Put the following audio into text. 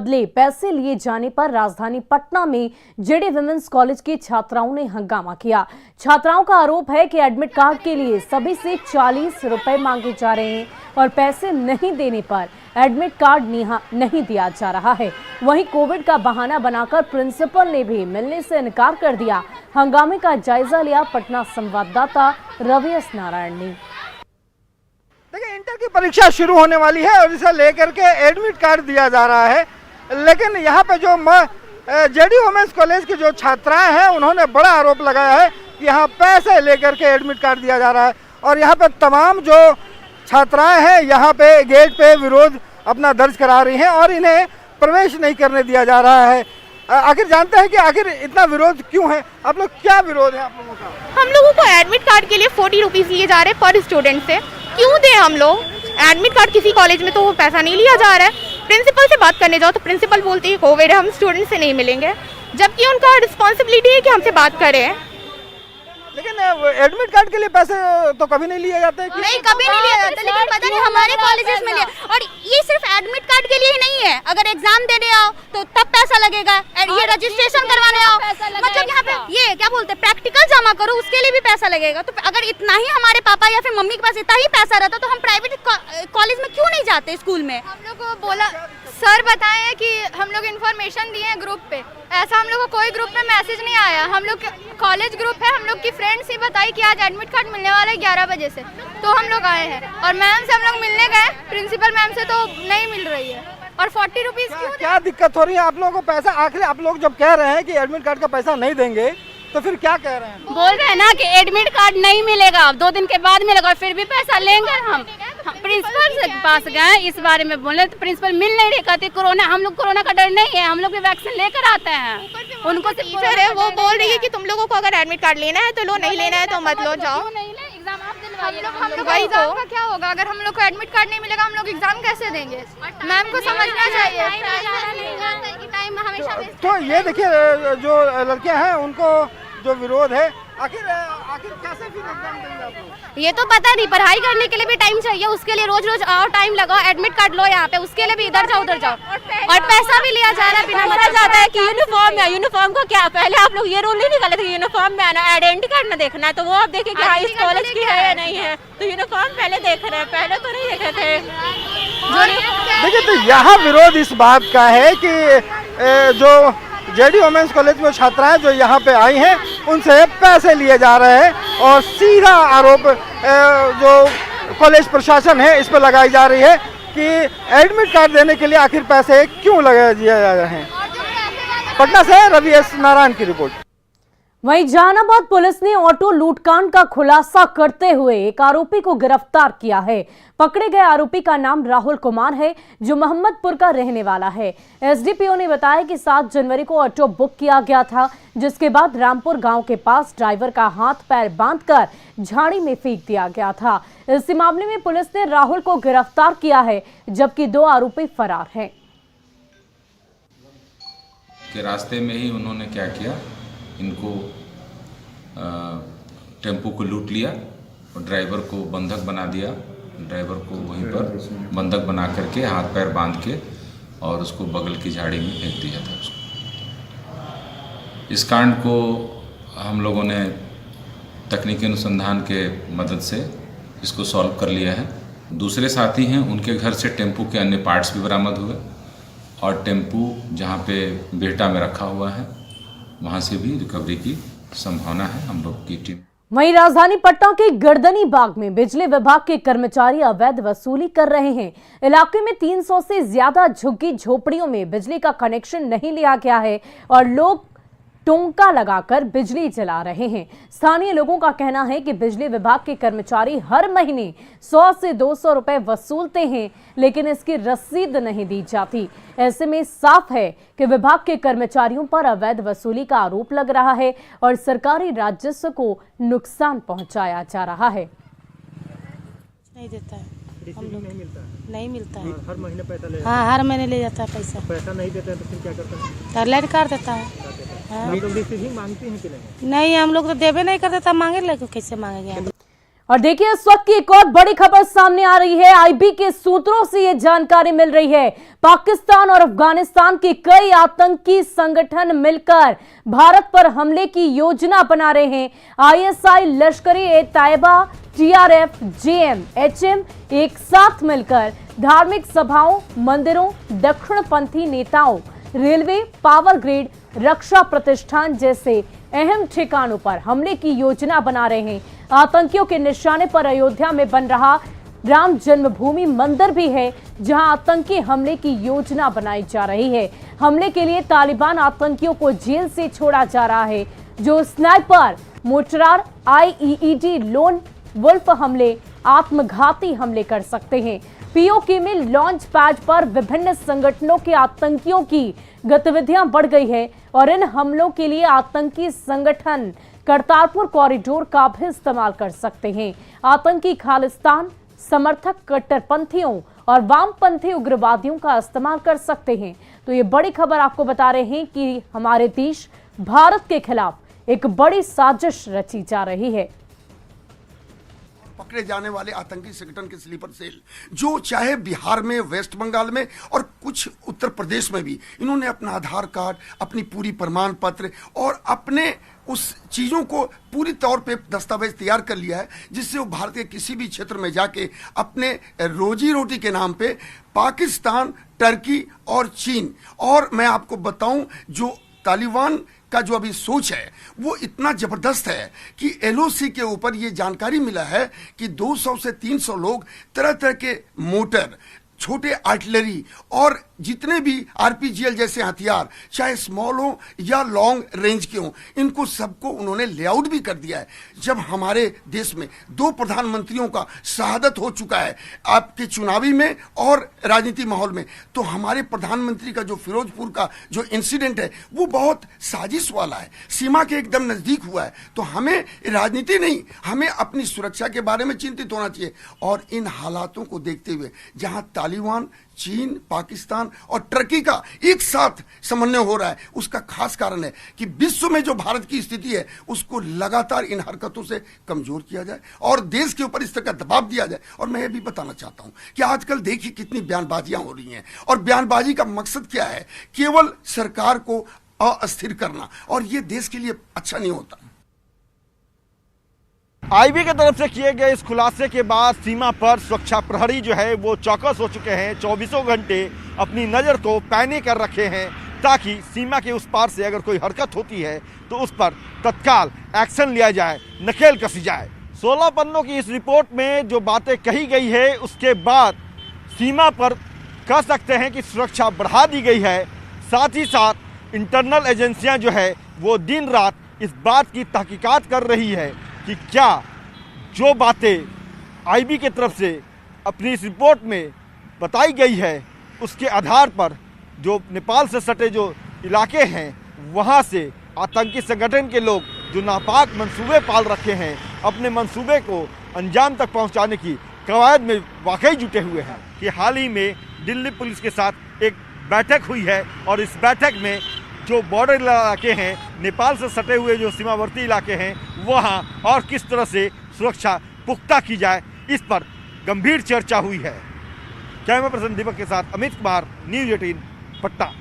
बदले पैसे लिए जाने पर राजधानी पटना में जेडी विमेंस कॉलेज की छात्राओं ने हंगामा किया। छात्राओं का आरोप है कि एडमिट कार्ड के लिए सभी से 40 रुपए मांगे जा रहे हैं और पैसे नहीं देने पर एडमिट कार्ड नहीं दिया जा रहा है। वहीं कोविड का बहाना बनाकर प्रिंसिपल ने भी मिलने से इनकार कर दिया। हंगामे का जायजा लिया पटना संवाददाता रवि एस नारायण ने। देखिए, इंटर की परीक्षा शुरू होने वाली है और इसे लेकर के एडमिट कार्ड दिया जा रहा है, लेकिन यहाँ पे जो जेडी वुमेन्स कॉलेज की जो छात्राएं हैं उन्होंने बड़ा आरोप लगाया है कि यहाँ पैसे लेकर के एडमिट कार्ड दिया जा रहा है और यहाँ पे तमाम जो छात्राएं हैं यहाँ पे गेट पे विरोध अपना दर्ज करा रही हैं और इन्हें प्रवेश नहीं करने दिया जा रहा है। आखिर जानते हैं कि आखिर इतना विरोध क्यों है? आप लोग क्या विरोध है आप लोगों का? हम लोगों को एडमिट कार्ड के लिए 40 रुपीज़ लिए जा रहे हैं पर स्टूडेंट से। क्यों दें हम लोग एडमिट कार्ड? किसी कॉलेज में तो वो पैसा नहीं लिया जा रहा है। प्रिंसिपल से बात करने जाओ तो प्रिंसिपल बोलती है कोविड है, हम स्टूडेंट से नहीं मिलेंगे, जबकि उनका रिस्पॉन्सिबिलिटी है कि हमसे बात करें। लेकिन एडमिट कार्ड के लिए पैसे तो कभी नहीं लिए जाते? नहीं, कभी नहीं लिया जाता, लेकिन पता नहीं हमारे कॉलेजेस में लिया। और ये सिर्फ एडमिट कार्ड के लिए ही नहीं है, अगर एग्जाम देने आओ तो तब पैसा लगेगा, ये रजिस्ट्रेशन करवाने आओ, मतलब यहाँ पे ये क्या बोलते हैं प्रैक्टिकल जमा करो उसके लिए भी पैसा लगेगा। तो अगर इतना ही हमारे पापा या फिर मम्मी के पास इतना ही पैसा रहता तो हम प्राइवेट कॉलेज में क्यों नहीं जाते स्कूल में? हम लोग को बोला, सर बताए हैं कि हम लोग इन्फॉर्मेशन दिए हैं ग्रुप पे, ऐसा हम लोग को कोई ग्रुप में मैसेज नहीं आया। हम लोग कॉलेज ग्रुप है, हम लोग की फ्रेंड्स ही बताई कि आज एडमिट कार्ड मिलने वाला है 11 बजे से, तो हम लोग आए हैं। और मैम से हम लोग मिलने गए, प्रिंसिपल मैम से तो नहीं मिल रही है। और 40 रुपीज़ क्या दिक्कत हो रही है आप लोगों को? पैसा आखिर आप लोग जब कह रहे हैं कि एडमिट कार्ड का पैसा नहीं देंगे तो फिर क्या कह रहे हैं? बोल रहे हैं ना कि एडमिट कार्ड नहीं मिलेगा, 2 दिन के बाद मिलेगा, फिर भी पैसा लेंगे हम प्रिंसिपल से पास गए इस बारे में बोले तो प्रिंसिपल मिल नहीं रही, कहते कोरोना, हम लोग कोरोना का डर नहीं है, हम लोग भी वैक्सीन लेकर आते हैं। उनको टीचर है वो बोल रही है कि तुम लोगों को अगर एडमिट कार्ड लेना है तो लो, नहीं लेना है तो मत लो, जाओ। हम लोग का एग्जाम का क्या होगा? अगर हम लोग को एडमिट कार्ड नहीं मिलेगा हम लोग एग्जाम कैसे देंगे? मैम को समझना चाहिए। तो ये देखिए, जो लड़कियां हैं उनको जो विरोध है, आखिर कैसे फिर एग्जाम देंगे आप लोग? ये तो पता नहीं, पढ़ाई करने के लिए भी टाइम चाहिए, उसके लिए रोज रोज आओ, टाइम लगाओ, एडमिट कार्ड लो यहाँ पे, उसके लिए भी इधर जाओ उधर जाओ, और पैसा भी लिया जा रहा है बिना मतलब जाता है कि यूनिफॉर्म है। यूनिफॉर्म को क्या, पहले आप लोग ये रूल नहीं निकाले थे यूनिफॉर्म में आना, आइडेंटिटी कार्ड न देखना है, तो वो आप देखे कि हाँ इस कॉलेज की है या नहीं है, तो यूनिफॉर्म पहले देख रहे हैं, पहले तो नहीं देखे थे। देखिए, तो यहाँ विरोध इस बात का है कि जो जेडी वुमेन्स कॉलेज में छात्राएं जो यहाँ पे आई हैं उनसे पैसे लिए जा रहे हैं और सीधा आरोप जो कॉलेज प्रशासन है इस पर लगाई जा रही है कि एडमिट कार्ड देने के लिए आखिर पैसे क्यों लगा दिए जा रहे हैं। पटना से रवि एस नारायण की रिपोर्ट। वहीं जहानाबाद पुलिस ने ऑटो लूटकांड का खुलासा करते हुए एक आरोपी को गिरफ्तार किया है। पकड़े गए आरोपी का नाम राहुल कुमार है, जो मोहम्मदपुर का रहने वाला है। एसडीपीओ ने बताया कि 7 जनवरी को ऑटो बुक किया गया था, जिसके बाद रामपुर गांव के पास ड्राइवर का हाथ पैर बांधकर झाड़ी में फेंक दिया गया था। इसी मामले में पुलिस ने राहुल को गिरफ्तार किया है, जबकि 2 आरोपी फरार हैं। रास्ते में ही उन्होंने क्या किया, इनको टेम्पो को लूट लिया और ड्राइवर को बंधक बना दिया। ड्राइवर को वहीं पर बंधक बना करके हाथ पैर बांध के और उसको बगल की झाड़ी में फेंक दिया था उसको। इस कांड को हम लोगों ने तकनीकी अनुसंधान के मदद से इसको सॉल्व कर लिया है। दूसरे साथी हैं, उनके घर से टेम्पो के अन्य पार्ट्स भी बरामद हुए और टेम्पो जहाँ पे बेहटा में रखा हुआ है वहाँ से भी रिकवरी की संभावना है हम लोग की टीम। वहीं राजधानी पटना के गर्दनी बाग में बिजली विभाग के कर्मचारी अवैध वसूली कर रहे हैं। इलाके में 300 से ज्यादा झुग्गी झोपड़ियों में बिजली का कनेक्शन नहीं लिया गया है और लोग टोंका लगाकर बिजली जला रहे हैं। स्थानीय लोगों का कहना है कि बिजली विभाग के कर्मचारी हर महीने 100 से 200 रुपए वसूलते हैं, लेकिन इसकी रसीद नहीं दी जाती। ऐसे में साफ है कि विभाग के कर्मचारियों पर अवैध वसूली का आरोप लग रहा है और सरकारी राजस्व को नुकसान पहुंचाया जा रहा है। नहीं देता है, हम लोग नहीं मिलता है। हर महीने पैसा ले? हाँ, हर महीने ले जाता है पैसा। पैसा नहीं देते हैं तो फिर क्या करते हैं? टर्लेट कर देता है। हाँ। हम लोग रिसीविंग मांगते हैं कि नहीं? नहीं, हम लोग तो देवे नहीं करते, तब मांगे, लेकिन कैसे मांगेंगे? और देखिए इस वक्त की एक और बड़ी खबर सामने आ रही है। आईबी के सूत्रों से यह जानकारी मिल रही है, पाकिस्तान और अफगानिस्तान के कई आतंकी संगठन मिलकर भारत पर हमले की योजना बना रहे हैं। ISI, Lashkar-e-Taiba, TRF, JM, HM एक साथ मिलकर धार्मिक सभाओं, मंदिरों, दक्षिणपंथी नेताओं, रेलवे, पावर ग्रिड, रक्षा प्रतिष्ठान जैसे अहम ठिकानों पर हमले की योजना बना रहे हैं। आतंकियों के निशाने पर अयोध्या में बन रहा राम जन्मभूमि मंदिर भी है, जहां आतंकी हमले की योजना बनाई जा रही है। हमले के लिए तालिबान आतंकियों को जेल से छोड़ा जा रहा है, जो sniper, mortar, IED, lone wolf हमले, आत्मघाती हमले कर सकते हैं। पीओके में लॉन्च पैड पर विभिन्न संगठनों के आतंकियों की गतिविधियां बढ़ गई है और इन हमलों के लिए आतंकी संगठन करतारपुर कॉरिडोर का भी इस्तेमाल कर सकते हैं। आतंकी खालिस्तान समर्थक कट्टरपंथियों और वामपंथी उग्रवादियों का इस्तेमाल कर सकते हैं। तो ये बड़ी खबर आपको बता रहे हैं कि हमारे देश भारत के खिलाफ एक बड़ी साजिश रची जा रही है। पकड़े जाने वाले आतंकी संगठन के स्लीपर सेल, जो चाहे बिहार में, वेस्ट बंगाल में और कुछ उत्तर प्रदेश में भी, इन्होंने अपना आधार कार्ड, अपनी पूरी प्रमाण पत्र और अपने उस चीज़ों को पूरी तौर पे दस्तावेज तैयार कर लिया है, जिससे वो भारत के किसी भी क्षेत्र में जाके अपने रोजी रोटी के नाम पे पाकिस्तान, टर्की और चीन, और मैं आपको बताऊं जो तालिबान का जो अभी सोच है वो इतना जबरदस्त है कि एलओसी के ऊपर ये जानकारी मिला है कि 200 से 300 लोग तरह तरह के मोटर, छोटे आर्टिलरी और जितने भी आरपीजीएल जैसे हथियार, चाहे स्मॉल हो या लॉन्ग रेंज के हों, इनको सबको उन्होंने लेआउट भी कर दिया है। जब हमारे देश में 2 प्रधानमंत्रियों का शहादत हो चुका है आपके चुनावी में और राजनीति माहौल में, तो हमारे प्रधानमंत्री का जो फिरोजपुर का जो इंसिडेंट है वो बहुत साजिश वाला है, सीमा के एकदम नजदीक हुआ है। तो हमें राजनीति नहीं, हमें अपनी सुरक्षा के बारे में चिंतित होना चाहिए। और इन हालातों को देखते हुए जहां तालिबान, चीन, पाकिस्तान और टर्की का एक साथ समन्वय हो रहा है, उसका खास कारण है कि विश्व में जो भारत की स्थिति है उसको लगातार इन हरकतों से कमजोर किया जाए और देश के ऊपर इस तरह का दबाव दिया जाए। और मैं ये भी बताना चाहता हूं कि आजकल देखिए कितनी बयानबाजियां हो रही हैं, और बयानबाजी का मकसद क्या है? केवल सरकार को अस्थिर करना, और ये देश के लिए अच्छा नहीं होता। आईबी की तरफ से किए गए इस खुलासे के बाद सीमा पर सुरक्षा प्रहरी जो है वो चौकस हो चुके हैं। 24 घंटे अपनी नज़र को पैनी कर रखे हैं ताकि सीमा के उस पार से अगर कोई हरकत होती है तो उस पर तत्काल एक्शन लिया जाए, नकेल कसी जाए। 16 पन्नों की इस रिपोर्ट में जो बातें कही गई है उसके बाद सीमा पर कह सकते हैं कि सुरक्षा बढ़ा दी गई है। साथ ही साथ इंटरनल एजेंसियां जो है वो दिन रात इस बात की तहकीकात कर रही है कि क्या जो बातें आईबी की तरफ से अपनी इस रिपोर्ट में बताई गई है उसके आधार पर जो नेपाल से सटे जो इलाके हैं वहाँ से आतंकी संगठन के लोग जो नापाक मंसूबे पाल रखे हैं, अपने मंसूबे को अंजाम तक पहुँचाने की कवायद में वाकई जुटे हुए हैं। कि हाल ही में दिल्ली पुलिस के साथ एक बैठक हुई है और इस बैठक में जो बॉर्डर इलाके हैं, नेपाल से सटे हुए जो सीमावर्ती इलाके हैं, वहाँ और किस तरह से सुरक्षा पुख्ता की जाए, इस पर गंभीर चर्चा हुई है। कैमरा पर्सन दीपक के साथ अमित कुमार, न्यूज़ 18 पटना।